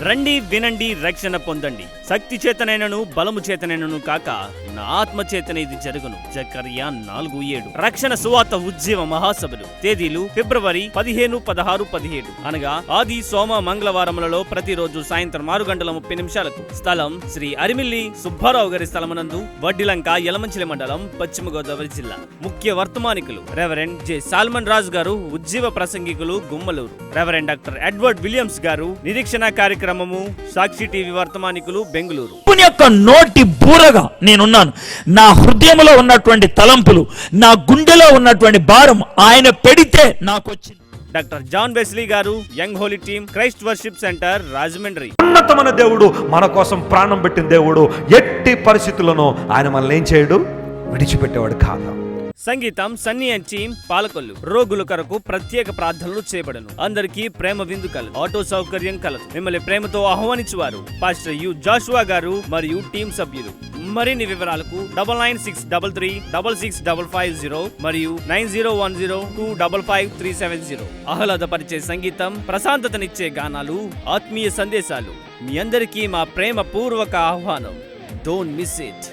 రండి వినండి రక్షణ పొందండి. శక్తి చేతనైనను బలము చేతనైనను కాక నా ఆత్మ చేతన ఇది జరుగును. జకర్యా 4:7. రక్షణ సువార్త ఉజ్జీవ మహాసభలు. తేదీలు ఫిబ్రవరి 15, 16, 17 అనగా ఆది సోమ మంగళవారములలో ప్రతిరోజు సాయంత్రం 6:30 స్థలం శ్రీ అరిమిల్లి సుబ్బారావు గారి స్థలమునందు, వడ్డిలంక, యలమంచిలి మండలం, పశ్చిమ గోదావరి జిల్లా. ముఖ్య వర్తమానికులు రెవరెండ్ జె సాల్మన్ రాజు గారు, ఉజ్జీవ ప్రసంగికులు, Gummaluru. Reverend doctor Edward Williams గారు, నిరీక్షణ కార్యక్రమము, సాక్షి టీవీ వర్తమానికులు, బెంగుళూరు. యొక్క నోటి బూరగా నేనున్నాను. నా హృదయంలో ఉన్నటువంటి తలంపులు, నా గుండెలో ఉన్నటువంటి భారం ఆయన పెడితే నాకు వచ్చింది. డాక్టర్ జాన్ వెస్లీ గారు, young Holi team, Christ worship centre, Rajahmundry. ఉన్నతమైన దేవుడు, మన కోసం ప్రాణం పెట్టిన దేవుడు. ఎట్టి పరిస్థితులను ఆయన మనల్ని ఏం చేయడు, విడిచిపెట్టేవాడు కాదు. సంగీతం సన్నీ అండ్ టీమ్, పాలకొల్లు. రోగుల కొరకు ప్రత్యేక ప్రార్థనలు చేయబడను. అందరికీ ప్రేమ విందు కలదు. ఆటో సౌకర్యం కలదు. మిమ్మల్ని ప్రేమతో ఆహ్వానించువారు పాస్టర్ యు జాషువా గారు మరియు టీం సభ్యులు. మరిన్ని వివరాలకు 9963366550 మరియు 9010255370. ఆహ్లాదపరిచే సంగీతం, ప్రశాంతతనిచ్చే గానాలు, ఆత్మీయ సందేశాలు. మీ అందరికీ మా ప్రేమ పూర్వక ఆహ్వానం. Don't miss it.